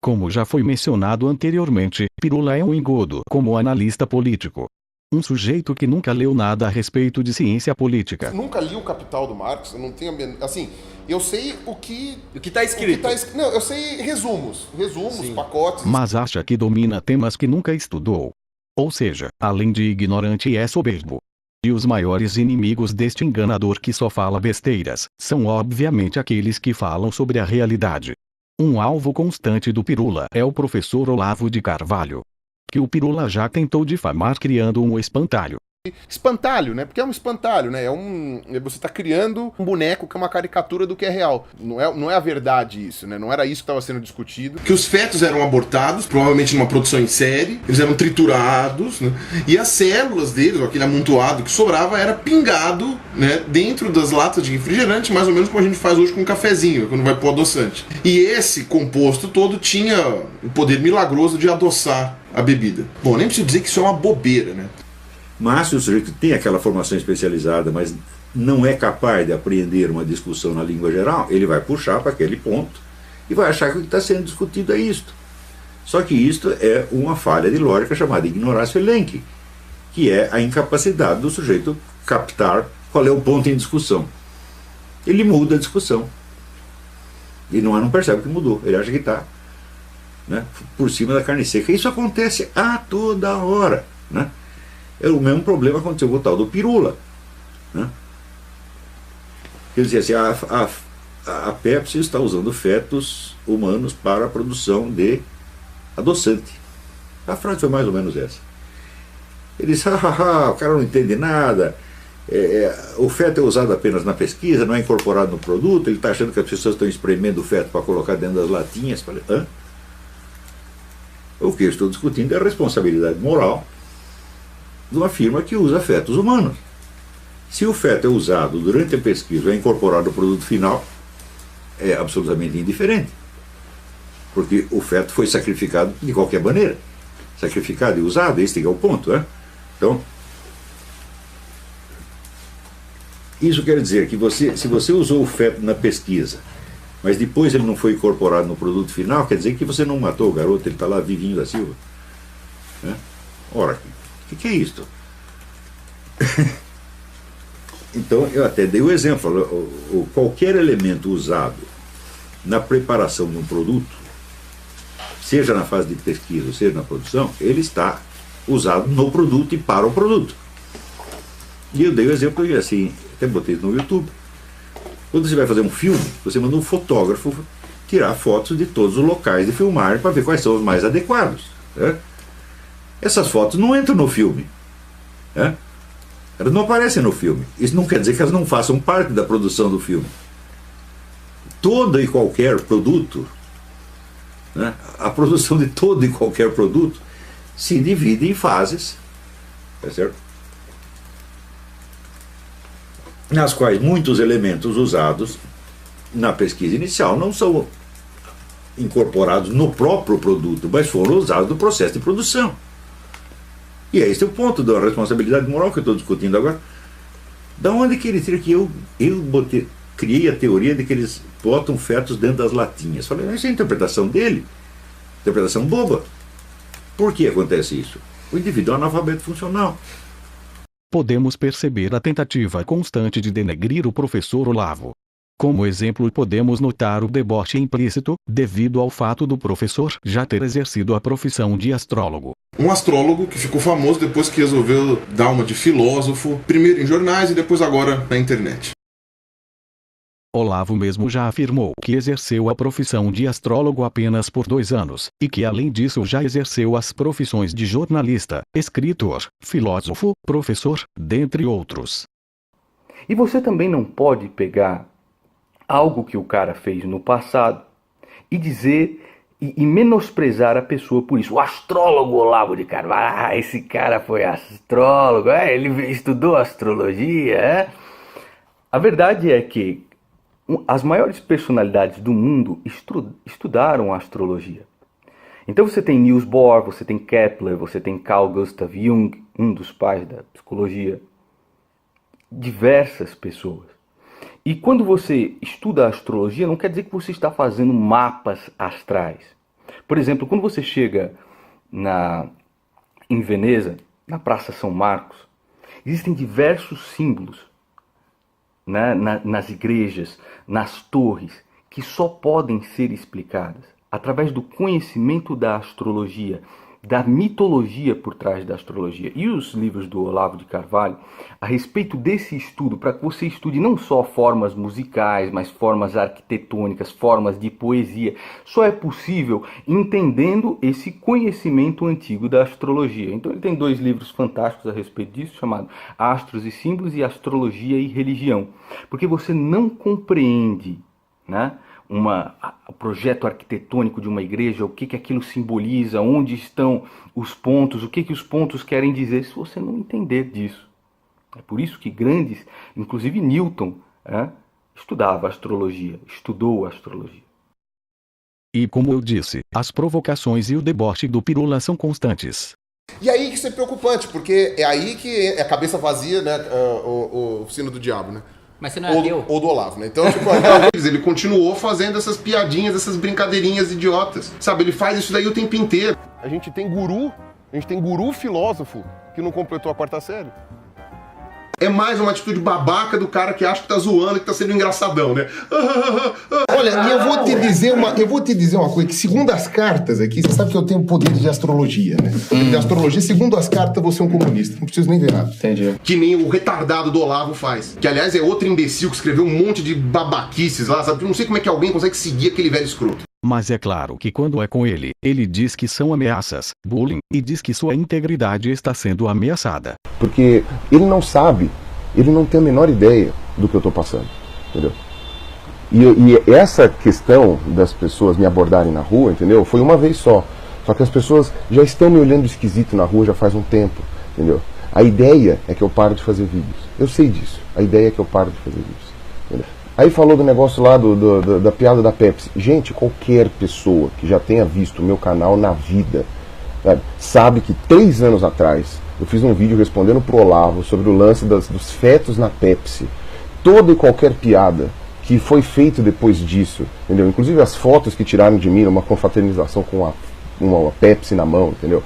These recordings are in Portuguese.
Como já foi mencionado anteriormente, Pirula é um engodo como analista político. Um sujeito que nunca leu nada a respeito de ciência política. Nunca li o Capital do Marx, eu não tenho... Assim, eu sei o que está escrito. Não, eu sei resumos, Sim. Pacotes. Mas acha que domina temas que nunca estudou. Ou seja, além de ignorante é soberbo. E os maiores inimigos deste enganador que só fala besteiras, são obviamente aqueles que falam sobre a realidade. Um alvo constante do Pirula é o professor Olavo de Carvalho, que o Pirula já tentou difamar criando um espantalho. Espantalho, né? Porque é um espantalho, né? Você está criando um boneco que é uma caricatura do que é real. Não é a verdade isso, né? Não era isso que estava sendo discutido. Que os fetos eram abortados, provavelmente numa produção em série, eles eram triturados, né? E as células deles, aquele amontoado que sobrava, era pingado, né, dentro das latas de refrigerante, mais ou menos como a gente faz hoje com um cafezinho, quando vai pôr adoçante. E esse composto todo tinha o poder milagroso de adoçar a bebida. Bom, nem preciso dizer que isso é uma bobeira, né? Mas se o sujeito tem aquela formação especializada, mas não é capaz de apreender uma discussão na língua geral, ele vai puxar para aquele ponto e vai achar que o que está sendo discutido é isto. Só que isto é uma falha de lógica chamada ignorância elenque, que é a incapacidade do sujeito captar qual é o ponto em discussão. Ele muda a discussão. E não percebe que mudou, ele acha que está, né, por cima da carne seca. Isso acontece a toda hora, né? O mesmo problema aconteceu com o tal do Pirula, né? Quer dizer assim, a Pepsi está usando fetos humanos para a produção de adoçante. A frase foi mais ou menos essa. Ele disse, o cara não entende nada, o feto é usado apenas na pesquisa, não é incorporado no produto, ele está achando que as pessoas estão espremendo o feto para colocar dentro das latinhas. Falei, hã? O que eu estou discutindo é a responsabilidade moral de uma firma que usa fetos humanos. Se o feto é usado durante a pesquisa ou é incorporado no produto final, é absolutamente indiferente. Porque o feto foi sacrificado de qualquer maneira. Sacrificado e usado, esse é o ponto, né? Então, isso quer dizer que se você usou o feto na pesquisa, mas depois ele não foi incorporado no produto final, quer dizer que você não matou o garoto, ele está lá vivinho da Silva. Né? Ora, o que é isto? Então, eu até dei o exemplo. Qualquer elemento usado na preparação de um produto, seja na fase de pesquisa, seja na produção, ele está usado no produto e para o produto. E eu dei o exemplo, assim, até botei no YouTube. Quando você vai fazer um filme, você manda um fotógrafo tirar fotos de todos os locais de filmar para ver quais são os mais adequados. Né? Essas fotos não entram no filme. Né? Elas não aparecem no filme. Isso não quer dizer que elas não façam parte da produção do filme. Todo e qualquer produto, né, a produção de todo e qualquer produto se divide em fases, tá certo? Nas quais muitos elementos usados na pesquisa inicial não são incorporados no próprio produto, mas foram usados no processo de produção. E esse é o ponto da responsabilidade moral que eu estou discutindo agora. Da onde que ele tira que eu criei a teoria de que eles botam fetos dentro das latinhas? Falei, essa é a interpretação dele. Interpretação boba. Por que acontece isso? O indivíduo é um analfabeto funcional. Podemos perceber a tentativa constante de denegrir o professor Olavo. Como exemplo, podemos notar o deboche implícito, devido ao fato do professor já ter exercido a profissão de astrólogo. Um astrólogo que ficou famoso depois que resolveu dar uma de filósofo, primeiro em jornais e depois agora na internet. Olavo mesmo já afirmou que exerceu a profissão de astrólogo apenas por 2 anos, e que além disso já exerceu as profissões de jornalista, escritor, filósofo, professor, dentre outros. E você também não pode pegar algo que o cara fez no passado e dizer e menosprezar a pessoa por isso. O astrólogo Olavo de Carvalho, esse cara foi astrólogo, ele estudou astrologia. A verdade é que as maiores personalidades do mundo estudaram astrologia. Então você tem Niels Bohr, você tem Kepler, você tem Carl Gustav Jung, um dos pais da psicologia. Diversas pessoas. E quando você estuda a astrologia, não quer dizer que você está fazendo mapas astrais. Por exemplo, quando você chega em Veneza, na Praça São Marcos, existem diversos símbolos, né, nas igrejas, nas torres, que só podem ser explicadas através do conhecimento da astrologia, da mitologia por trás da astrologia. E os livros do Olavo de Carvalho, a respeito desse estudo, para que você estude não só formas musicais, mas formas arquitetônicas, formas de poesia, só é possível entendendo esse conhecimento antigo da astrologia. Então ele tem 2 livros fantásticos a respeito disso, chamado Astros e Símbolos e Astrologia e Religião. Porque você não compreende, né, o projeto arquitetônico de uma igreja, o que aquilo simboliza, onde estão os pontos, o que os pontos querem dizer, se você não entender disso. É por isso que grandes, inclusive Newton, estudava astrologia, estudou astrologia. E como eu disse, as provocações e o deboche do Pirula são constantes. E aí que isso é preocupante, porque é aí que é a cabeça vazia, né, o sino do diabo, né? Mas você não é ateu? Ou do Olavo, né? Então, tipo, ele continuou fazendo essas piadinhas, essas brincadeirinhas idiotas. Sabe, ele faz isso daí o tempo inteiro. A gente tem guru filósofo que não completou a 4ª série. É mais uma atitude babaca do cara que acha que tá zoando, que tá sendo engraçadão, né? Olha, e eu vou te dizer uma coisa, que segundo as cartas aqui, você sabe que eu tenho poder de astrologia, né? De astrologia, segundo as cartas, você é um comunista. Não preciso nem ver nada. Entendi. Que nem o retardado do Olavo faz. Que, aliás, é outro imbecil que escreveu um monte de babaquices lá, sabe? Eu não sei como é que alguém consegue seguir aquele velho escroto. Mas é claro que quando é com ele diz que são ameaças, bullying, e diz que sua integridade está sendo ameaçada. Porque ele não sabe, ele não tem a menor ideia do que eu tô passando, entendeu? E essa questão das pessoas me abordarem na rua, entendeu? Foi uma vez só. Só que as pessoas já estão me olhando esquisito na rua já faz um tempo, entendeu? A ideia é que eu pare de fazer vídeos. Eu sei disso. A ideia é que eu pare de fazer vídeos, entendeu? Aí falou do negócio lá da piada da Pepsi. Gente, qualquer pessoa que já tenha visto o meu canal na vida, sabe que 3 anos atrás eu fiz um vídeo respondendo pro Olavo sobre o lance dos fetos na Pepsi. Toda e qualquer piada que foi feita depois disso, entendeu? Inclusive as fotos que tiraram de mim, uma confraternização com uma Pepsi na mão, entendeu?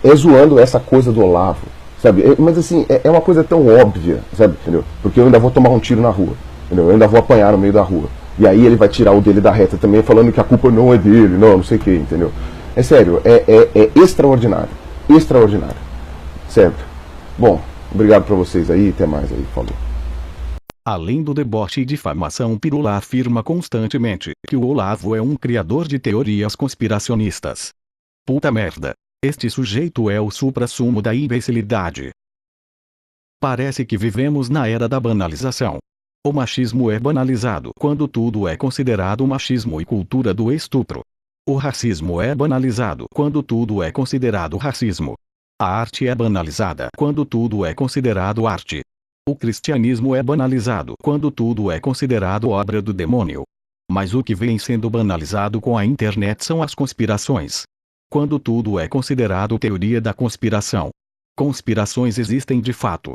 É zoando essa coisa do Olavo, sabe? Mas assim, é uma coisa tão óbvia, sabe? Entendeu? Porque eu ainda vou tomar um tiro na rua. Eu ainda vou apanhar no meio da rua. E aí ele vai tirar o dele da reta também, falando que a culpa não é dele, não sei o que, entendeu? É sério, é extraordinário. Extraordinário. Certo? Bom, obrigado pra vocês aí, até mais aí, falou. Além do deboche e difamação, Pirula afirma constantemente que o Olavo é um criador de teorias conspiracionistas. Puta merda. Este sujeito é o suprassumo da imbecilidade. Parece que vivemos na era da banalização. O machismo é banalizado quando tudo é considerado machismo e cultura do estupro. O racismo é banalizado quando tudo é considerado racismo. A arte é banalizada quando tudo é considerado arte. O cristianismo é banalizado quando tudo é considerado obra do demônio. Mas o que vem sendo banalizado com a internet são as conspirações. Quando tudo é considerado teoria da conspiração. Conspirações existem de fato.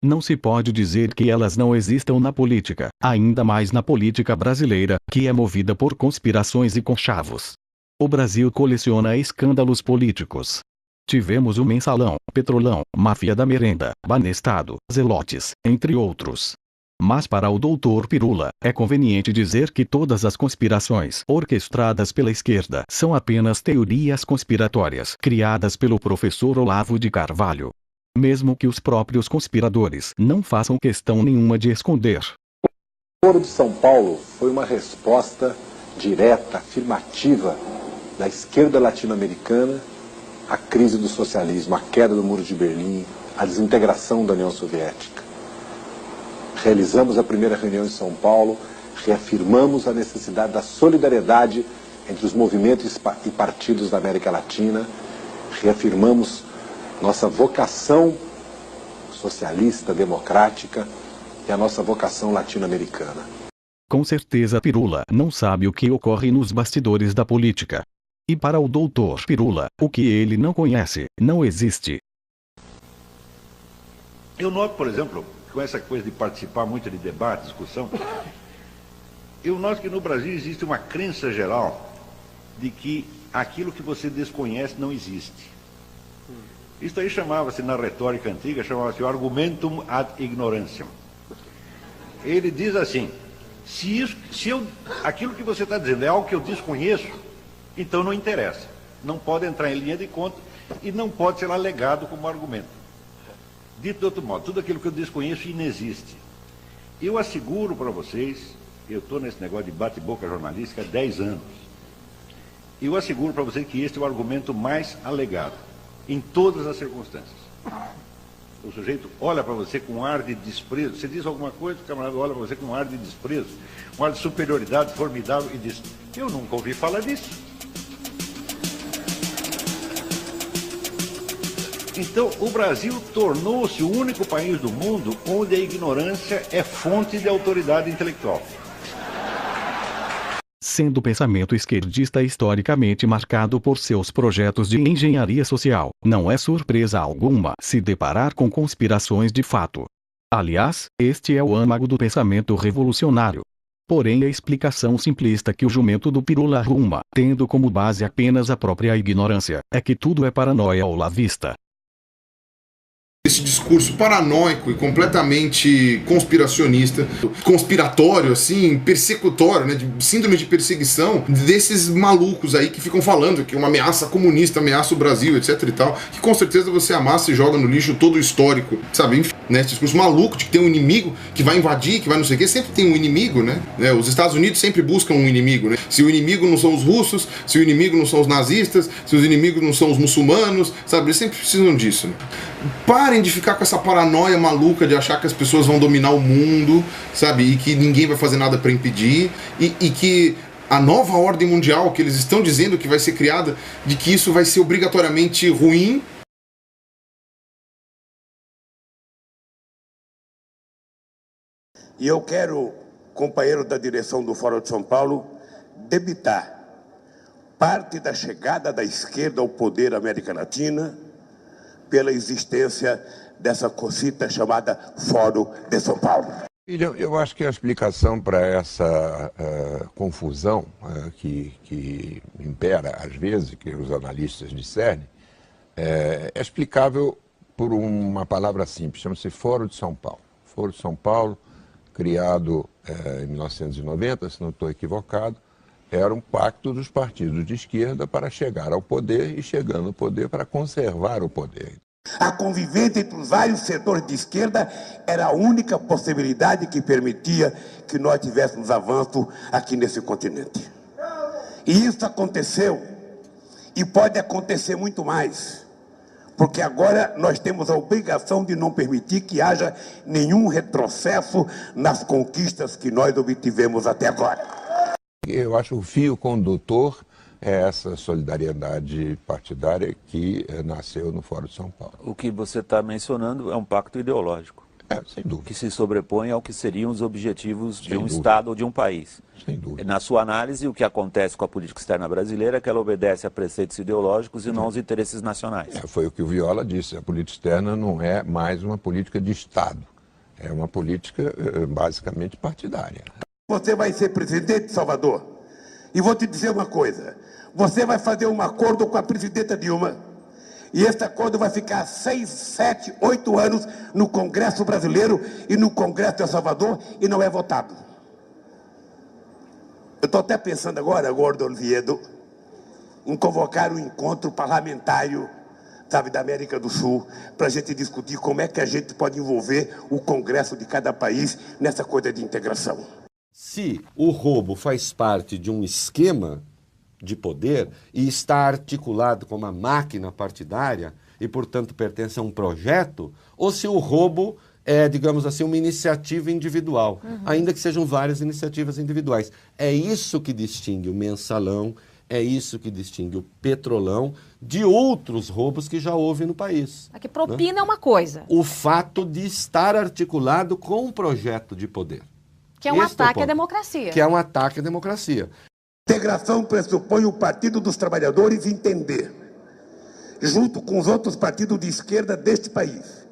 Não se pode dizer que elas não existam na política, ainda mais na política brasileira, que é movida por conspirações e conchavos. O Brasil coleciona escândalos políticos. Tivemos o Mensalão, Petrolão, Máfia da Merenda, Banestado, Zelotes, entre outros. Mas para o Dr. Pirula, é conveniente dizer que todas as conspirações orquestradas pela esquerda são apenas teorias conspiratórias criadas pelo professor Olavo de Carvalho. Mesmo que os próprios conspiradores não façam questão nenhuma de esconder. O Foro de São Paulo foi uma resposta direta, afirmativa da esquerda latino-americana à crise do socialismo, à queda do Muro de Berlim, à desintegração da União Soviética. Realizamos a primeira reunião em São Paulo, reafirmamos a necessidade da solidariedade entre os movimentos e partidos da América Latina, reafirmamos nossa vocação socialista, democrática e a nossa vocação latino-americana. Com certeza Pirula não sabe o que ocorre nos bastidores da política. E para o Dr. Pirula, o que ele não conhece, não existe. Eu noto, por exemplo, com essa coisa de participar muito de debate, discussão, eu noto que no Brasil existe uma crença geral de que aquilo que você desconhece não existe. Isso aí chamava-se, na retórica antiga, chamava-se o argumentum ad ignorantiam. Ele diz assim, aquilo que você está dizendo é algo que eu desconheço, então não interessa. Não pode entrar em linha de conta e não pode ser alegado como argumento. Dito de outro modo, tudo aquilo que eu desconheço inexiste. Eu asseguro para vocês, eu estou nesse negócio de bate-boca jornalística há 10 anos, eu asseguro para vocês que este é o argumento mais alegado, em todas as circunstâncias. O sujeito olha para você com um ar de desprezo, você diz alguma coisa, o camarada olha para você com um ar de desprezo, um ar de superioridade formidável e diz, eu nunca ouvi falar disso. Então, o Brasil tornou-se o único país do mundo onde a ignorância é fonte de autoridade intelectual. Sendo o pensamento esquerdista historicamente marcado por seus projetos de engenharia social, não é surpresa alguma se deparar com conspirações de fato. Aliás, este é o âmago do pensamento revolucionário. Porém, a explicação simplista que o jumento do pirula arruma, tendo como base apenas a própria ignorância, é que tudo é paranoia ou lavista. Esse discurso paranoico e completamente conspiracionista, conspiratório, assim, persecutório, né, de síndrome de perseguição desses malucos aí que ficam falando que uma ameaça comunista ameaça o Brasil, etc e tal, que com certeza você amassa e joga no lixo todo o histórico, sabe? Enfim, né, esse discurso maluco de que tem um inimigo que vai invadir, que vai não sei o quê, sempre tem um inimigo, né? Os Estados Unidos sempre buscam um inimigo, né? Se o inimigo não são os russos, se o inimigo não são os nazistas, se os inimigos não são os muçulmanos, sabe? Eles sempre precisam disso, né? Parem de ficar com essa paranoia maluca de achar que as pessoas vão dominar o mundo, sabe? E que ninguém vai fazer nada para impedir, e que a nova ordem mundial que eles estão dizendo que vai ser criada, de que isso vai ser obrigatoriamente ruim. E eu quero, companheiro da direção do Fórum de São Paulo, debitar parte da chegada da esquerda ao poder na América Latina pela existência dessa cosita chamada Fórum de São Paulo. Eu acho que a explicação para essa confusão que impera às vezes, que os analistas discernem, é explicável por uma palavra simples, chama-se Fórum de São Paulo. Fórum de São Paulo, criado em 1990, se não estou equivocado, era um pacto dos partidos de esquerda para chegar ao poder e, chegando ao poder, para conservar o poder. A convivência entre os vários setores de esquerda era a única possibilidade que permitia que nós tivéssemos avanço aqui nesse continente. E isso aconteceu, e pode acontecer muito mais, porque agora nós temos a obrigação de não permitir que haja nenhum retrocesso nas conquistas que nós obtivemos até agora. Eu acho que o fio condutor é essa solidariedade partidária que nasceu no Fórum de São Paulo. O que você está mencionando é um pacto ideológico. Sem dúvida. Que se sobrepõe ao que seriam os objetivos de um Estado ou de um país. Sem dúvida. Na sua análise, o que acontece com a política externa brasileira é que ela obedece a preceitos ideológicos e não aos interesses nacionais. Foi o que o Viola disse, a política externa não é mais uma política de Estado, é uma política basicamente partidária. Você vai ser presidente de Salvador, e vou te dizer uma coisa, você vai fazer um acordo com a presidenta Dilma, e esse acordo vai ficar 6, 7, 8 anos no Congresso brasileiro e no Congresso de El Salvador e não é votado. Eu estou até pensando agora, Gordon Viedo, em convocar um encontro parlamentário, sabe, da América do Sul, para a gente discutir como é que a gente pode envolver o Congresso de cada país nessa coisa de integração. Se o roubo faz parte de um esquema de poder e está articulado com uma máquina partidária e, portanto, pertence a um projeto, ou se o roubo é, digamos assim, uma iniciativa individual, ainda que sejam várias iniciativas individuais. É isso que distingue o Mensalão, é isso que distingue o Petrolão de outros roubos que já houve no país. É que propina é uma coisa. O fato de estar articulado com um projeto de poder. Que é um ataque à democracia. Que é um ataque à democracia. Integração pressupõe o Partido dos Trabalhadores entender, junto com os outros partidos de esquerda deste país,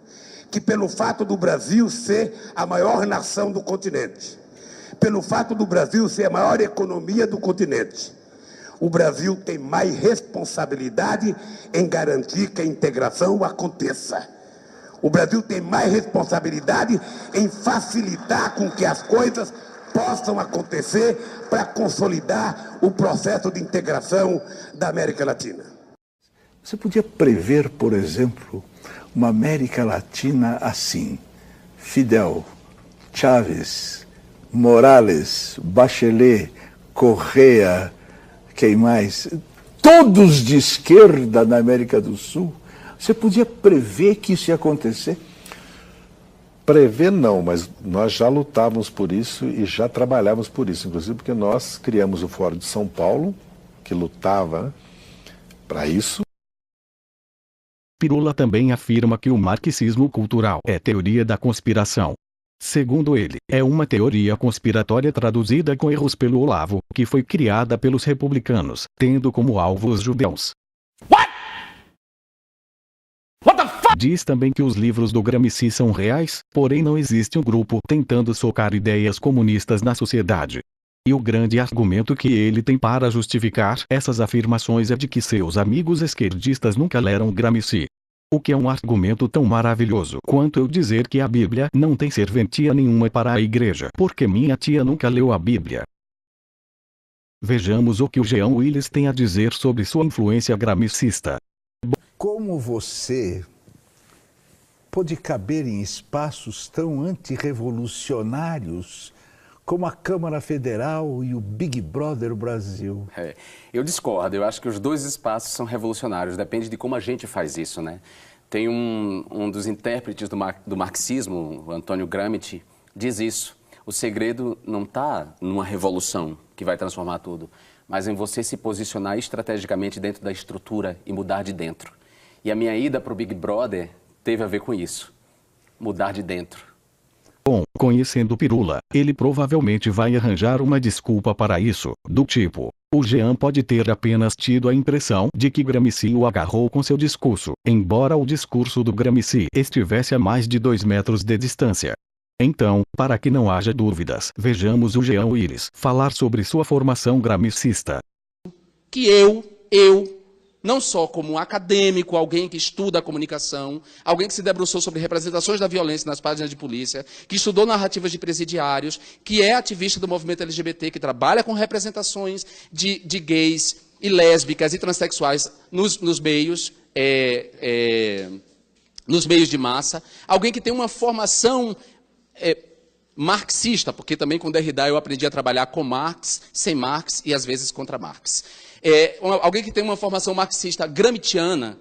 que pelo fato do Brasil ser a maior nação do continente, pelo fato do Brasil ser a maior economia do continente, o Brasil tem mais responsabilidade em garantir que a integração aconteça. O Brasil tem mais responsabilidade em facilitar com que as coisas possam acontecer para consolidar o processo de integração da América Latina. Você podia prever, por exemplo, uma América Latina assim: Fidel, Chávez, Morales, Bachelet, Correa, quem mais? Todos de esquerda na América do Sul. Você podia prever que isso ia acontecer? Prever não, mas nós já lutávamos por isso e já trabalhávamos por isso, inclusive porque nós criamos o Fórum de São Paulo, que lutava para isso. Pirula também afirma que o marxismo cultural é teoria da conspiração. Segundo ele, é uma teoria conspiratória traduzida com erros pelo Olavo, que foi criada pelos republicanos, tendo como alvo os judeus. Diz também que os livros do Gramsci são reais, porém não existe um grupo tentando socar ideias comunistas na sociedade. E o grande argumento que ele tem para justificar essas afirmações é de que seus amigos esquerdistas nunca leram Gramsci. O que é um argumento tão maravilhoso quanto eu dizer que a Bíblia não tem serventia nenhuma para a igreja, porque minha tia nunca leu a Bíblia. Vejamos o que o Jean Willis tem a dizer sobre sua influência gramscista. Como você pôde caber em espaços tão antirrevolucionários como a Câmara Federal e o Big Brother Brasil? Eu discordo. Eu acho que os dois espaços são revolucionários. Depende de como a gente faz isso, né? Tem um dos intérpretes do marxismo, o Antônio Gramsci, diz isso. O segredo não está numa revolução que vai transformar tudo, mas em você se posicionar estrategicamente dentro da estrutura e mudar de dentro. E a minha ida para o Big Brother teve a ver com isso. Mudar de dentro. Bom, conhecendo Pirula, ele provavelmente vai arranjar uma desculpa para isso, do tipo: o Jean pode ter apenas tido a impressão de que Gramsci o agarrou com seu discurso, embora o discurso do Gramsci estivesse a mais de 2 metros de distância. Então, para que não haja dúvidas, vejamos o Jean Willis falar sobre sua formação gramscista. Que eu, não só como um acadêmico, alguém que estuda a comunicação, alguém que se debruçou sobre representações da violência nas páginas de polícia, que estudou narrativas de presidiários, que é ativista do movimento LGBT, que trabalha com representações de gays e lésbicas e transexuais nos meios de massa, alguém que tem uma formação marxista, porque também com Derrida eu aprendi a trabalhar com Marx, sem Marx e às vezes contra Marx. Alguém que tem uma formação marxista gramsciana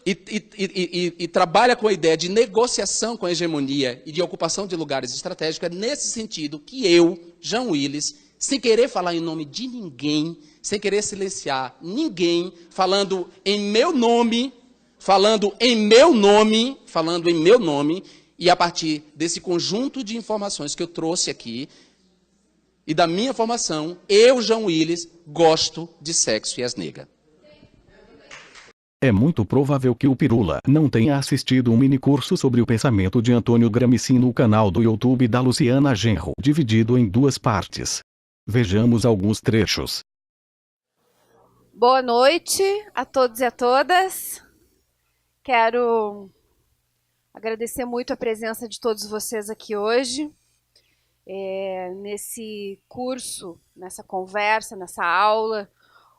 e trabalha com a ideia de negociação com a hegemonia e de ocupação de lugares estratégicos, é nesse sentido que eu, Jean Willis, sem querer falar em nome de ninguém, sem querer silenciar ninguém, falando em meu nome, e a partir desse conjunto de informações que eu trouxe aqui, e da minha formação, eu, Jean Willis, gosto de sexo e as negas. É muito provável que o Pirula não tenha assistido um minicurso sobre o pensamento de Antônio Gramsci no canal do YouTube da Luciana Genro, dividido em 2 partes. Vejamos alguns trechos. Boa noite a todos e a todas. Quero agradecer muito a presença de todos vocês aqui hoje, nesse curso, nessa conversa, nessa aula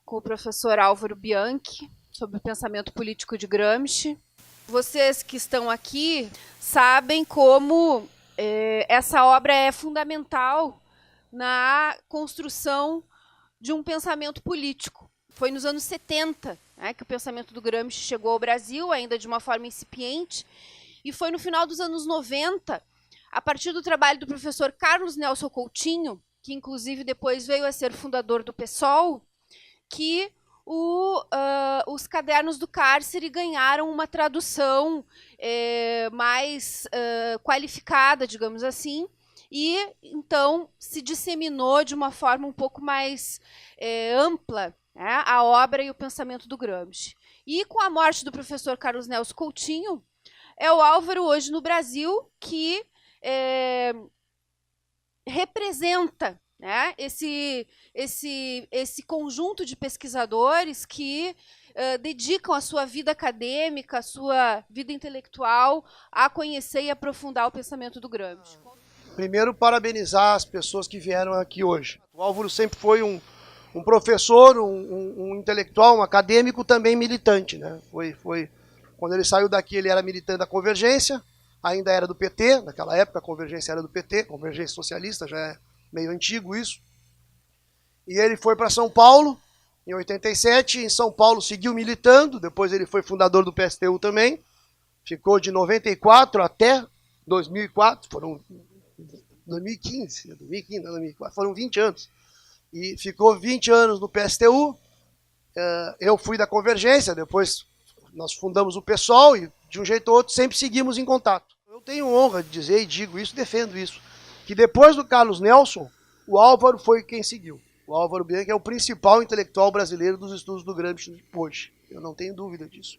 com o professor Álvaro Bianchi, sobre o pensamento político de Gramsci. Vocês que estão aqui sabem como essa obra é fundamental na construção de um pensamento político. Foi nos anos 70, que o pensamento do Gramsci chegou ao Brasil, ainda de uma forma incipiente, e foi no final dos anos 90, a partir do trabalho do professor Carlos Nelson Coutinho, que inclusive depois veio a ser fundador do PSOL, que os cadernos do cárcere ganharam uma tradução mais qualificada, digamos assim, e então se disseminou de uma forma um pouco mais ampla, a obra e o pensamento do Gramsci. E com a morte do professor Carlos Nelson Coutinho, é o Álvaro hoje no Brasil que representa né? Esse conjunto de pesquisadores que dedicam a sua vida acadêmica, a sua vida intelectual a conhecer e aprofundar o pensamento do Gramsci. Primeiro, parabenizar as pessoas que vieram aqui hoje. O Álvaro sempre foi um professor, um intelectual, um acadêmico, também militante, né? Quando ele saiu daqui, ele era militante da Convergência, ainda era do PT, naquela época a Convergência era do PT, Convergência Socialista, já é meio antigo isso. E ele foi para São Paulo, em 87, em São Paulo seguiu militando, depois ele foi fundador do PSTU também, ficou de 94 até 2004, foram 2015, 2004, foram 20 anos. E ficou 20 anos no PSTU, eu fui da Convergência, depois nós fundamos o PSOL e de um jeito ou outro sempre seguimos em contato. Eu tenho honra de dizer, e digo isso, defendo isso, que depois do Carlos Nelson, o Álvaro foi quem seguiu. O Álvaro Bianchi é o principal intelectual brasileiro dos estudos do Gramsci hoje. Eu não tenho dúvida disso.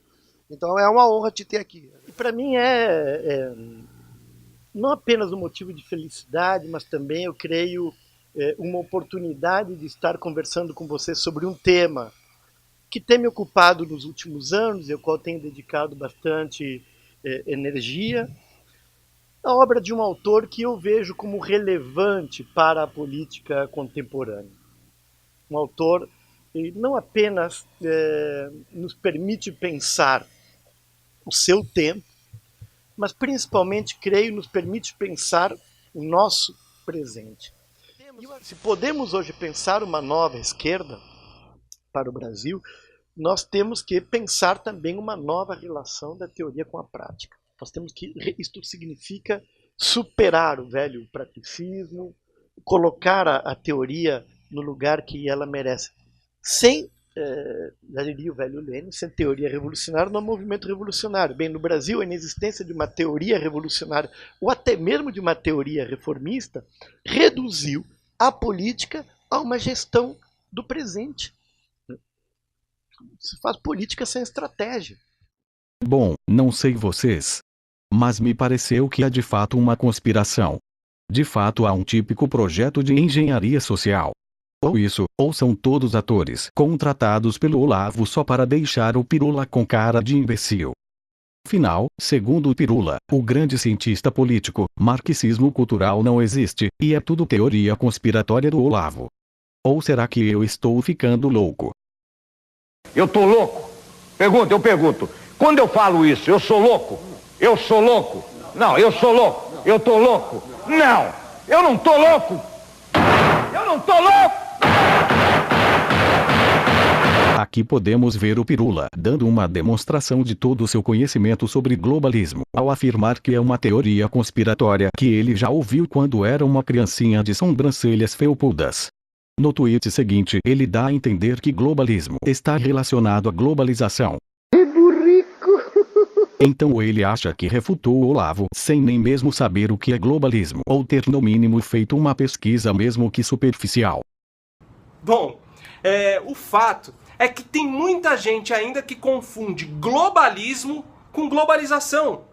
Então é uma honra te ter aqui. Para mim não apenas um motivo de felicidade, mas também, eu creio, uma oportunidade de estar conversando com você sobre um tema que tem me ocupado nos últimos anos e ao qual tenho dedicado bastante energia. A obra de um autor que eu vejo como relevante para a política contemporânea. Um autor que não apenas nos permite pensar o seu tempo, mas principalmente, creio, nos permite pensar o nosso presente. Se podemos hoje pensar uma nova esquerda para o Brasil, nós temos que pensar também uma nova relação da teoria com a prática. Nós temos que, isto significa superar o velho praticismo, colocar a teoria no lugar que ela merece. Sem, já diria o velho Lênin, sem teoria revolucionária não há movimento revolucionário. Bem, no Brasil, a inexistência de uma teoria revolucionária, ou até mesmo de uma teoria reformista, reduziu a política a uma gestão do presente. Se faz política sem estratégia. Bom, não sei vocês, mas me pareceu que há de fato uma conspiração. De fato há um típico projeto de engenharia social. Ou isso, ou são todos atores contratados pelo Olavo só para deixar o Pirula com cara de imbecil. Afinal, segundo o Pirula, o grande cientista político, marxismo cultural não existe, e é tudo teoria conspiratória do Olavo. Ou será que eu estou ficando louco? Eu tô louco? Eu pergunto. Quando eu falo isso, eu sou louco? Eu sou louco? Não, eu sou louco. Eu tô louco? Não, eu não tô louco. Eu não tô louco. Aqui podemos ver o Pirula dando uma demonstração de todo o seu conhecimento sobre globalismo, ao afirmar que é uma teoria conspiratória que ele já ouviu quando era uma criancinha de sobrancelhas felpudas. No tweet seguinte, ele dá a entender que globalismo está relacionado à globalização. Que burrico! Então ele acha que refutou o Olavo sem nem mesmo saber o que é globalismo, ou ter no mínimo feito uma pesquisa mesmo que superficial. Bom, o fato é que tem muita gente ainda que confunde globalismo com globalização.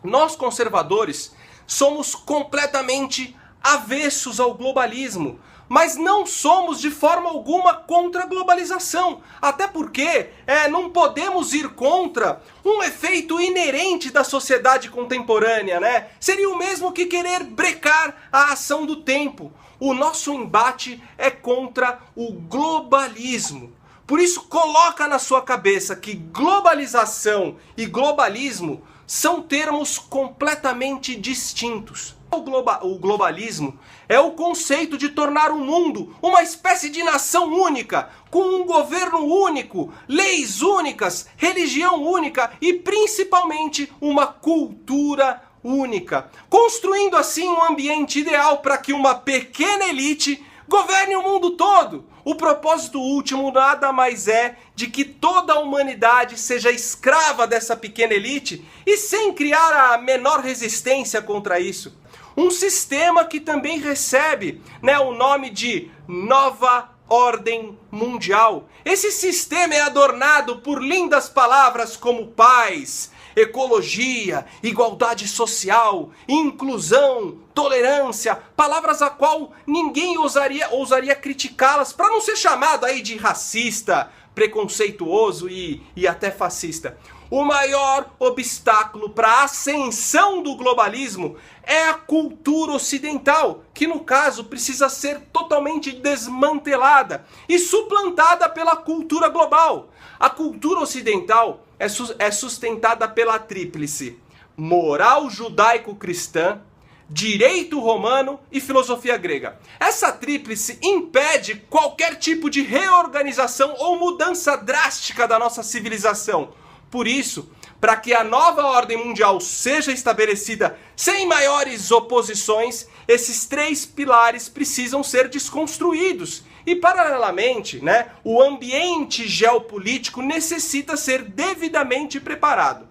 Nós, conservadores, somos completamente avessos ao globalismo, mas não somos de forma alguma contra a globalização. Até porque não podemos ir contra um efeito inerente da sociedade contemporânea, né? Seria o mesmo que querer brecar a ação do tempo. O nosso embate é contra o globalismo. Por isso, coloca na sua cabeça que globalização e globalismo são termos completamente distintos. O globalismo é o conceito de tornar o mundo uma espécie de nação única, com um governo único, leis únicas, religião única e principalmente uma cultura única, construindo assim um ambiente ideal para que uma pequena elite governe o mundo todo. O propósito último nada mais é de que toda a humanidade seja escrava dessa pequena elite e sem criar a menor resistência contra isso. Um sistema que também recebe, o nome de Nova Ordem Mundial. Esse sistema é adornado por lindas palavras como paz, ecologia, igualdade social, inclusão, tolerância, palavras a qual ninguém ousaria criticá-las para não ser chamado aí de racista, preconceituoso e até fascista. O maior obstáculo para a ascensão do globalismo é a cultura ocidental, que no caso precisa ser totalmente desmantelada e suplantada pela cultura global. A cultura ocidental é sustentada pela tríplice: moral judaico-cristã, direito romano e filosofia grega. Essa tríplice impede qualquer tipo de reorganização ou mudança drástica da nossa civilização. Por isso, para que a nova ordem mundial seja estabelecida sem maiores oposições, esses 3 pilares precisam ser desconstruídos. E, paralelamente, o ambiente geopolítico necessita ser devidamente preparado.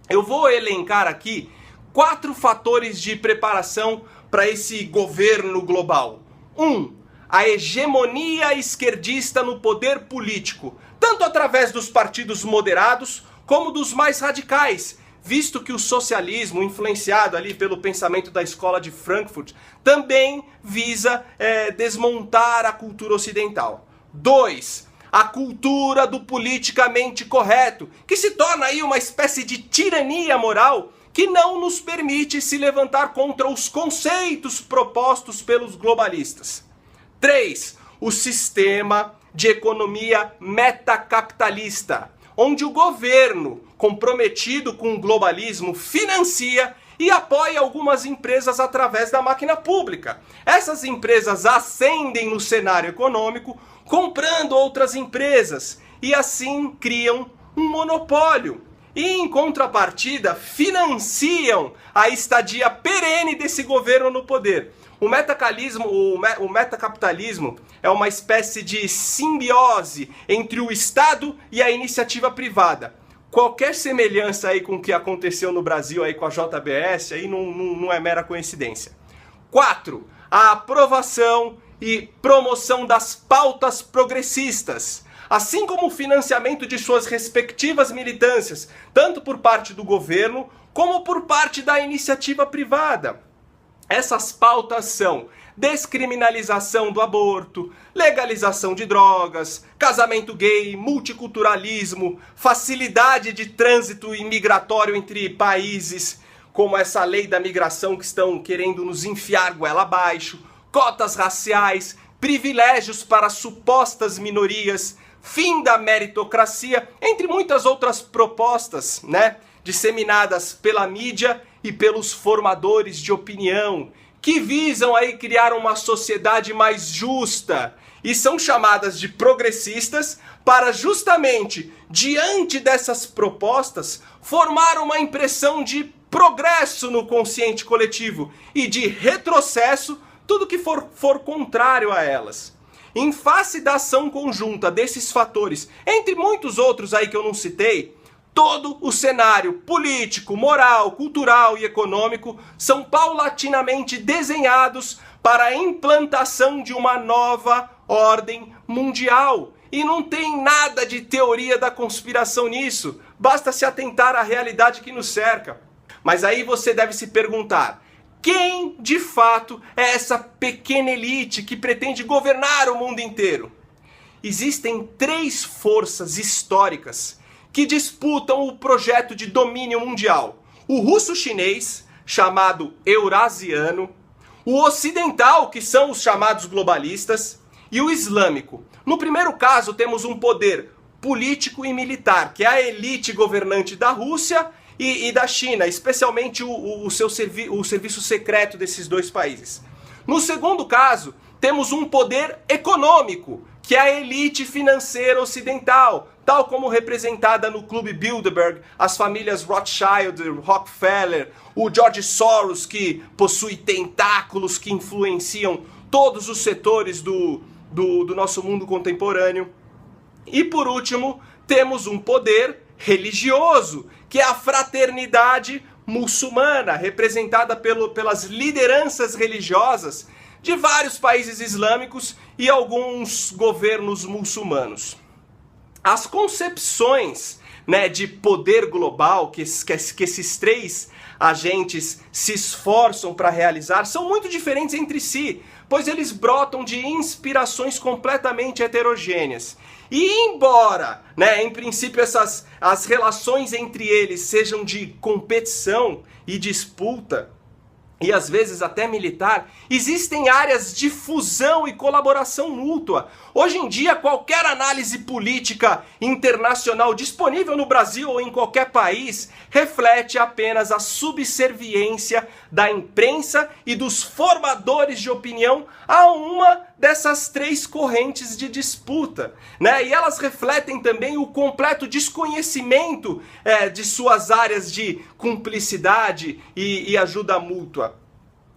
Eu vou elencar aqui 4 fatores de preparação para esse governo global. 1. A hegemonia esquerdista no poder político, tanto através dos partidos moderados como dos mais radicais, visto que o socialismo, influenciado ali pelo pensamento da escola de Frankfurt, também visa desmontar a cultura ocidental. 2. A cultura do politicamente correto, que se torna aí uma espécie de tirania moral que não nos permite se levantar contra os conceitos propostos pelos globalistas. 3. O sistema de economia metacapitalista, onde o governo, comprometido com o globalismo, financia e apoia algumas empresas através da máquina pública. Essas empresas ascendem no cenário econômico, comprando outras empresas, e assim criam um monopólio. E, em contrapartida, financiam a estadia perene desse governo no poder. O metacapitalismo é uma espécie de simbiose entre o Estado e a iniciativa privada. Qualquer semelhança aí com o que aconteceu no Brasil aí com a JBS aí não é mera coincidência. 4. A aprovação e promoção das pautas progressistas, assim como o financiamento de suas respectivas militâncias, tanto por parte do governo como por parte da iniciativa privada. Essas pautas são descriminalização do aborto, legalização de drogas, casamento gay, multiculturalismo, facilidade de trânsito imigratório entre países, como essa lei da migração que estão querendo nos enfiar goela abaixo, cotas raciais, privilégios para supostas minorias, fim da meritocracia, entre muitas outras propostas, disseminadas pela mídia e pelos formadores de opinião, que visam aí criar uma sociedade mais justa e são chamadas de progressistas para justamente, diante dessas propostas, formar uma impressão de progresso no consciente coletivo e de retrocesso, tudo que for contrário a elas. Em face da ação conjunta desses fatores, entre muitos outros aí que eu não citei, todo o cenário político, moral, cultural e econômico são paulatinamente desenhados para a implantação de uma nova ordem mundial. E não tem nada de teoria da conspiração nisso, basta se atentar à realidade que nos cerca. Mas aí você deve se perguntar, quem de fato é essa pequena elite que pretende governar o mundo inteiro? Existem 3 forças históricas que disputam o projeto de domínio mundial: o russo-chinês, chamado eurasiano, o ocidental, que são os chamados globalistas, e o islâmico. No primeiro caso, temos um poder político e militar, que é a elite governante da Rússia e da China, especialmente o serviço secreto desses 2 países. No segundo caso, temos um poder econômico, que é a elite financeira ocidental, tal como representada no Clube Bilderberg, as famílias Rothschild, Rockefeller, o George Soros, que possui tentáculos que influenciam todos os setores do nosso mundo contemporâneo. E por último, temos um poder religioso, que é a fraternidade muçulmana, representada pelas lideranças religiosas de vários países islâmicos e alguns governos muçulmanos. as concepções, né, de poder global que esses três agentes se esforçam para realizar são muito diferentes entre si, pois eles brotam de inspirações completamente heterogêneas. E embora, né, em princípio as relações entre eles sejam de competição e disputa, e às vezes até militar, existem áreas de fusão e colaboração mútua. Hoje em dia, qualquer análise política internacional disponível no Brasil ou em qualquer país reflete apenas a subserviência da imprensa e dos formadores de opinião a uma dessas três correntes de disputa, né? E elas refletem também o completo desconhecimento de suas áreas de cumplicidade e ajuda mútua.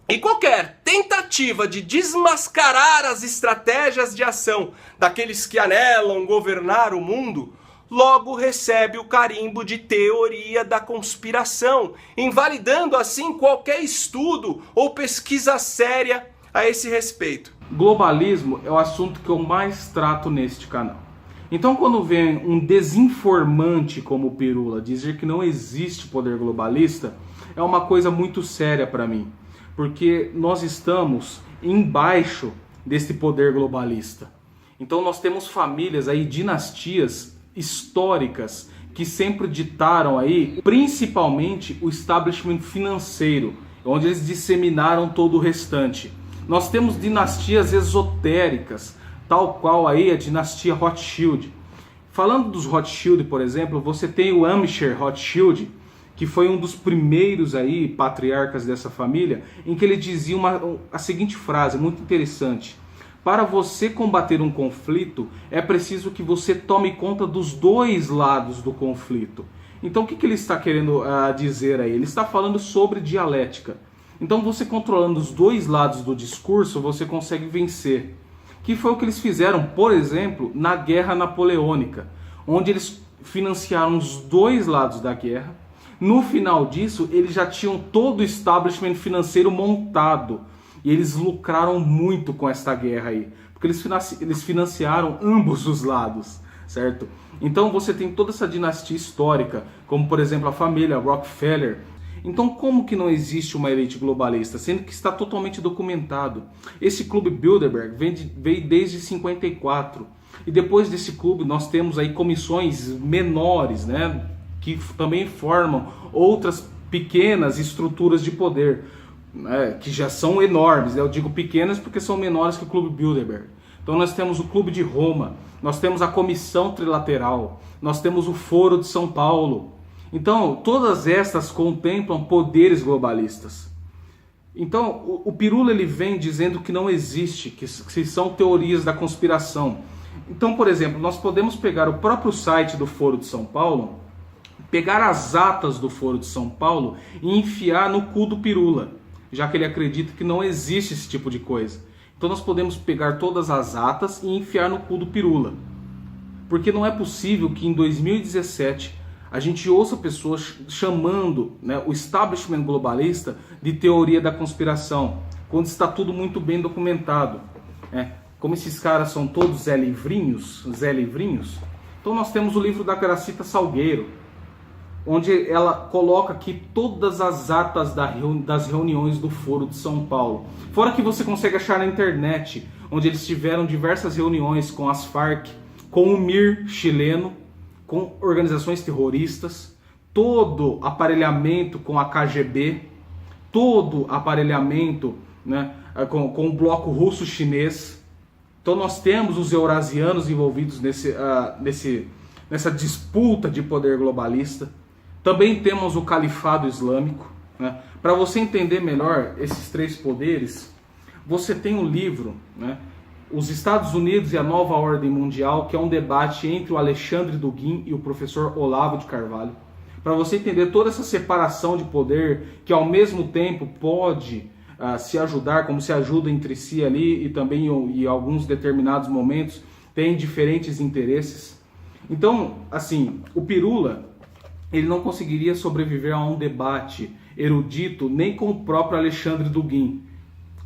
E qualquer tentativa de desmascarar as estratégias de ação daqueles que anelam governar o mundo, logo recebe o carimbo de teoria da conspiração, invalidando assim qualquer estudo ou pesquisa séria a esse respeito. Globalismo é o assunto que eu mais trato neste canal. Então, quando vem um desinformante como o Pirula dizer que não existe poder globalista, é uma coisa muito séria para mim, porque nós estamos embaixo desse poder globalista. Então nós temos famílias aí, dinastias históricas que sempre ditaram aí, principalmente o establishment financeiro, onde eles disseminaram todo o restante. Nós temos dinastias esotéricas, tal qual aí a dinastia Rothschild. Falando dos Rothschild, por exemplo, você tem o Amscher Rothschild, que foi um dos primeiros aí patriarcas dessa família, em que ele dizia a seguinte frase, muito interessante: para você combater um conflito, é preciso que você tome conta dos dois lados do conflito. Então o que ele está querendo dizer aí? Ele está falando sobre dialética. Então você controlando os dois lados do discurso, você consegue vencer. Que foi o que eles fizeram, por exemplo, na Guerra Napoleônica, onde eles financiaram os dois lados da guerra. No final disso, eles já tinham todo o establishment financeiro montado. E eles lucraram muito com esta guerra aí. Porque eles financiaram ambos os lados, certo? Então você tem toda essa dinastia histórica, como por exemplo a família Rockefeller. Então como que não existe uma elite globalista? Sendo que está totalmente documentado. Esse clube Bilderberg veio desde 54. E depois desse clube nós temos aí comissões menores, né? Que também formam outras pequenas estruturas de poder, né, que já são enormes. Eu digo pequenas porque são menores que o Clube Bilderberg. Então nós temos o Clube de Roma, nós temos a Comissão Trilateral, nós temos o Foro de São Paulo. Então todas estas contemplam poderes globalistas. Então o Pirula ele vem dizendo que não existe, que são teorias da conspiração. Então, por exemplo, nós podemos pegar o próprio site do Foro de São Paulo, pegar as atas do Foro de São Paulo e enfiar no cu do Pirula, já que ele acredita que não existe esse tipo de coisa. Então nós podemos pegar todas as atas e enfiar no cu do Pirula. Porque não é possível que em 2017 a gente ouça pessoas chamando, né, o establishment globalista de teoria da conspiração, quando está tudo muito bem documentado. Como esses caras são todos Zé Livrinhos, então nós temos o livro da Gracita Salgueiro, onde ela coloca aqui todas as atas das reuniões do Foro de São Paulo. Fora que você consegue achar na internet, onde eles tiveram diversas reuniões com as Farc, com o MIR chileno, com organizações terroristas, todo aparelhamento com a KGB, todo aparelhamento, né, com o bloco russo-chinês. Então nós temos os eurasianos envolvidos nessa disputa de poder globalista. Também temos o califado islâmico, né? Para você entender melhor esses três poderes, você tem um livro, né? Os Estados Unidos e a Nova Ordem Mundial, que é um debate entre o Alexandre Dugin e o professor Olavo de Carvalho. Para você entender toda essa separação de poder, que ao mesmo tempo pode se ajudar, como se ajuda entre si ali, e também em alguns determinados momentos tem diferentes interesses. Então, assim, o Pirula, ele não conseguiria sobreviver a um debate erudito nem com o próprio Alexandre Dugin,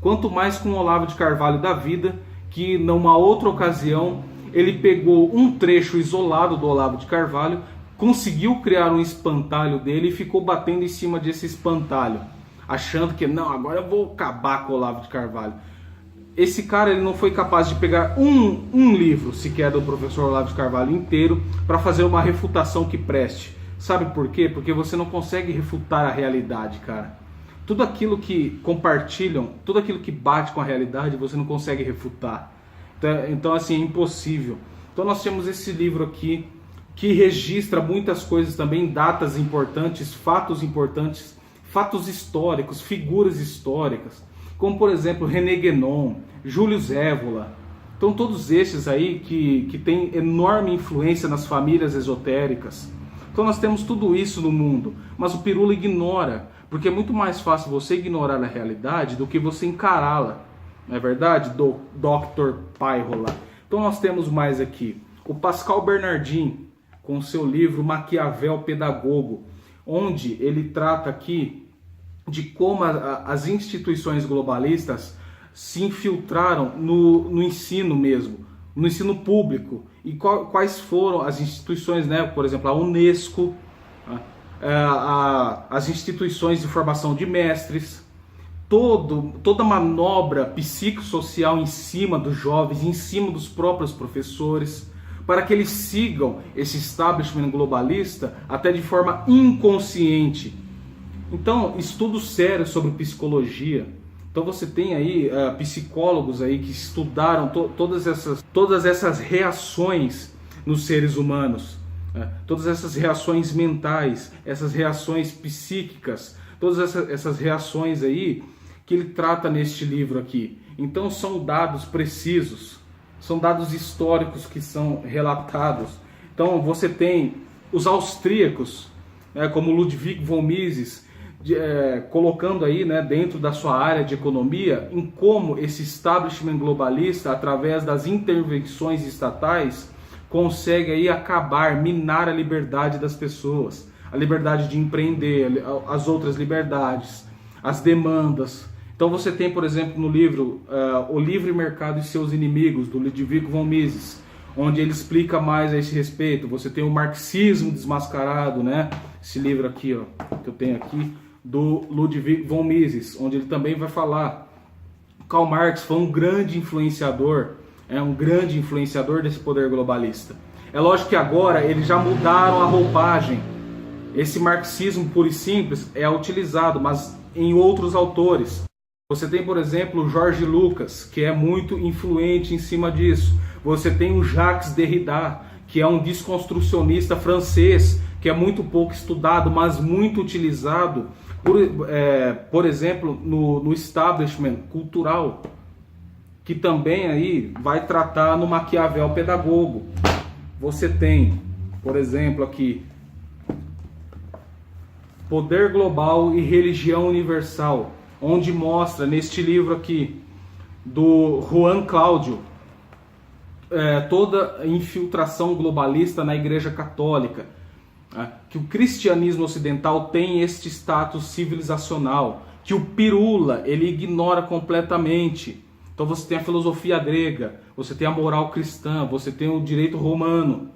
quanto mais com o Olavo de Carvalho da vida, que numa outra ocasião ele pegou um trecho isolado do Olavo de Carvalho, conseguiu criar um espantalho dele e ficou batendo em cima desse espantalho, achando que não, agora eu vou acabar com o Olavo de Carvalho. Esse cara, ele não foi capaz de pegar um livro sequer do professor Olavo de Carvalho inteiro para fazer uma refutação que preste. Sabe por quê? Porque você não consegue refutar a realidade, cara. Tudo aquilo que compartilham, tudo aquilo que bate com a realidade, você não consegue refutar. Então assim, é impossível. Então nós temos esse livro aqui, que registra muitas coisas também, datas importantes, fatos históricos, figuras históricas, como por exemplo René Guénon, Júlio Zévola. Então todos esses aí que têm enorme influência nas famílias esotéricas. Então nós temos tudo isso no mundo, mas o Pirula ignora, porque é muito mais fácil você ignorar a realidade do que você encará-la. Não é verdade, Dr. Pairola? Então nós temos mais aqui o Pascal Bernardin, com seu livro Maquiavel Pedagogo, onde ele trata aqui de como as instituições globalistas se infiltraram no ensino mesmo, no ensino público, e quais foram as instituições, né? Por exemplo, a Unesco, as instituições de formação de mestres, toda manobra psicossocial em cima dos jovens, em cima dos próprios professores, para que eles sigam esse establishment globalista até de forma inconsciente. Então, estudos sérios sobre psicologia. Então você tem aí psicólogos aí que estudaram todas essas reações nos seres humanos, todas essas reações mentais, essas reações psíquicas, todas essas reações aí que ele trata neste livro aqui. Então são dados precisos, são dados históricos que são relatados. Então você tem os austríacos, como Ludwig von Mises, colocando aí, né, dentro da sua área de economia, em como esse establishment globalista, através das intervenções estatais, consegue aí acabar, minar a liberdade das pessoas, a liberdade de empreender, as outras liberdades, as demandas. Então você tem, por exemplo, no livro O Livre Mercado e Seus Inimigos, do Ludwig von Mises, onde ele explica mais a esse respeito. Você tem o Marxismo Desmascarado, né? Esse livro aqui, ó, que eu tenho aqui, do Ludwig von Mises, onde ele também vai falar. Karl Marx foi um grande influenciador desse poder globalista. É lógico que agora eles já mudaram a roupagem. Esse marxismo puro e simples é utilizado, mas em outros autores. Você tem, por exemplo, o Jorge Lucas, que é muito influente em cima disso. Você tem o Jacques Derrida, que é um desconstrucionista francês, que é muito pouco estudado, mas muito utilizado, por exemplo, no establishment cultural, que também aí vai tratar no Maquiavel Pedagogo. Você tem, por exemplo, aqui, Poder Global e Religião Universal, onde mostra neste livro aqui, do Juan Cláudio, toda a infiltração globalista na Igreja Católica, que o cristianismo ocidental tem este status civilizacional, que o Pirula ele ignora completamente. Então você tem a filosofia grega, você tem a moral cristã, você tem o direito romano,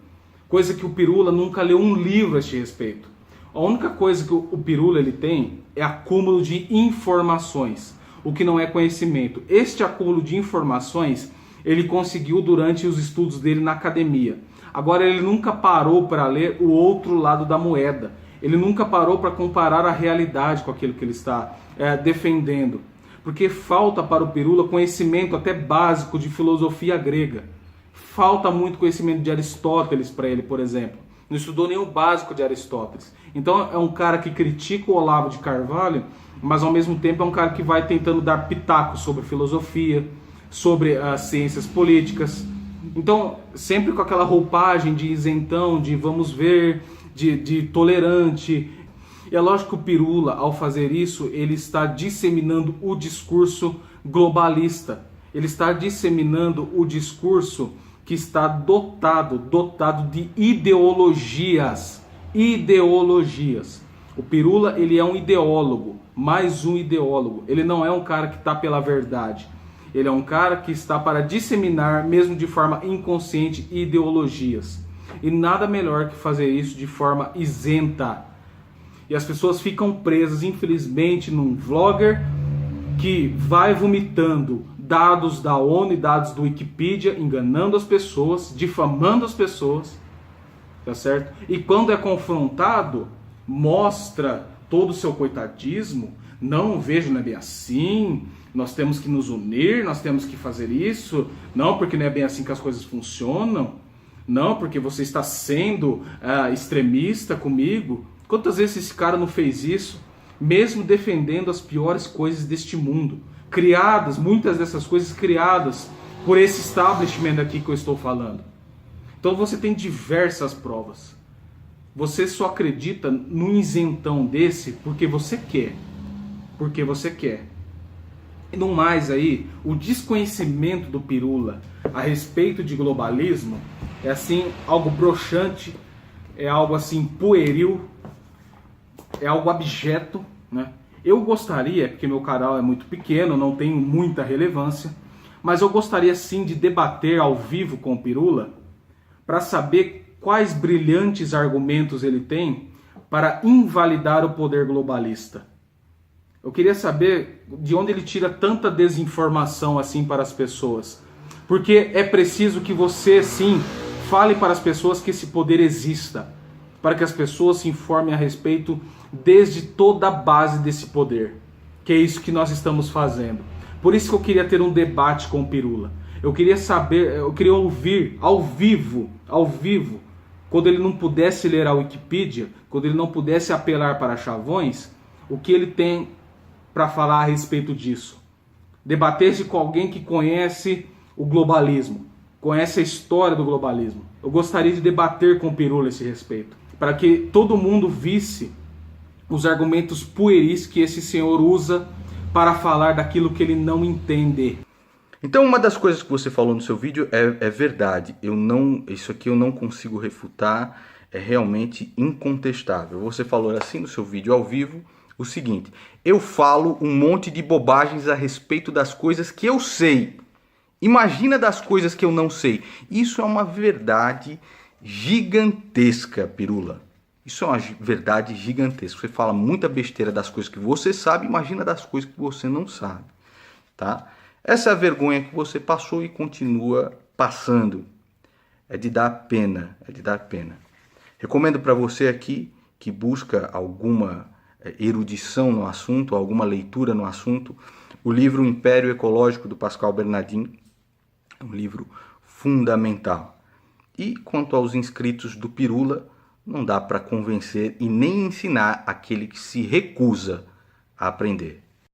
coisa que o Pirula nunca leu um livro a este respeito. A única coisa que o Pirula ele tem é acúmulo de informações, o que não é conhecimento. Este acúmulo de informações ele conseguiu durante os estudos dele na academia. Agora ele nunca parou para ler o outro lado da moeda. Ele nunca parou para comparar a realidade com aquilo que ele está defendendo. Porque falta para o Pirula conhecimento até básico de filosofia grega. Falta muito conhecimento de Aristóteles para ele, por exemplo. Não estudou nem o básico de Aristóteles. Então é um cara que critica o Olavo de Carvalho, mas ao mesmo tempo é um cara que vai tentando dar pitacos sobre filosofia, sobre as ciências políticas. Então, sempre com aquela roupagem de isentão, de vamos ver, de tolerante. E é lógico que o Pirula, ao fazer isso, ele está disseminando o discurso globalista. Ele está disseminando o discurso que está dotado de ideologias. O Pirula, ele é um ideólogo, mais um ideólogo. Ele não é um cara que está pela verdade. Ele é um cara que está para disseminar, mesmo de forma inconsciente, ideologias. E nada melhor que fazer isso de forma isenta. E as pessoas ficam presas, infelizmente, num vlogger que vai vomitando dados da ONU e dados do Wikipedia, enganando as pessoas, difamando as pessoas, tá certo? E quando é confrontado, mostra todo o seu coitadismo. Não, vejo, não é bem assim, nós temos que nos unir, nós temos que fazer isso, não, porque não é bem assim que as coisas funcionam, não, porque você está sendo extremista comigo. Quantas vezes esse cara não fez isso, mesmo defendendo as piores coisas deste mundo, criadas, muitas dessas coisas criadas por esse establishment aqui que eu estou falando. Então você tem diversas provas. Você só acredita num isentão desse porque você quer. Porque você quer. E no mais aí, o desconhecimento do Pirula a respeito de globalismo é assim, algo broxante, é algo assim pueril, é algo abjeto, né? Eu gostaria, porque meu canal é muito pequeno, não tenho muita relevância, mas eu gostaria sim de debater ao vivo com o Pirula para saber quais brilhantes argumentos ele tem para invalidar o poder globalista. Eu queria saber de onde ele tira tanta desinformação assim para as pessoas. Porque é preciso que você, sim, fale para as pessoas que esse poder exista. Para que as pessoas se informem a respeito desde toda a base desse poder. Que é isso que nós estamos fazendo. Por isso que eu queria ter um debate com o Pirula. Eu queria saber, eu queria ouvir ao vivo, quando ele não pudesse ler a Wikipedia, quando ele não pudesse apelar para chavões, o que ele tem para falar a respeito disso. Debater-se com alguém que conhece o globalismo, conhece a história do globalismo. Eu gostaria de debater com o Pirula a esse respeito, para que todo mundo visse os argumentos pueris que esse senhor usa para falar daquilo que ele não entende. Então uma das coisas que você falou no seu vídeo é verdade. Isso aqui eu não consigo refutar, é realmente incontestável. Você falou assim no seu vídeo ao vivo o seguinte: eu falo um monte de bobagens a respeito das coisas que eu sei. Imagina das coisas que eu não sei. Isso é uma verdade gigantesca, Pirula. Isso é uma verdade gigantesca. Você fala muita besteira das coisas que você sabe, imagina das coisas que você não sabe, tá? Essa é a vergonha que você passou e continua passando. É de dar pena, é de dar pena. Recomendo para você aqui que busca alguma erudição no assunto, alguma leitura no assunto, o livro Império Ecológico do Pascal Bernardin. É um livro fundamental. E quanto aos inscritos do Pirula, não dá para convencer e nem ensinar aquele que se recusa a aprender.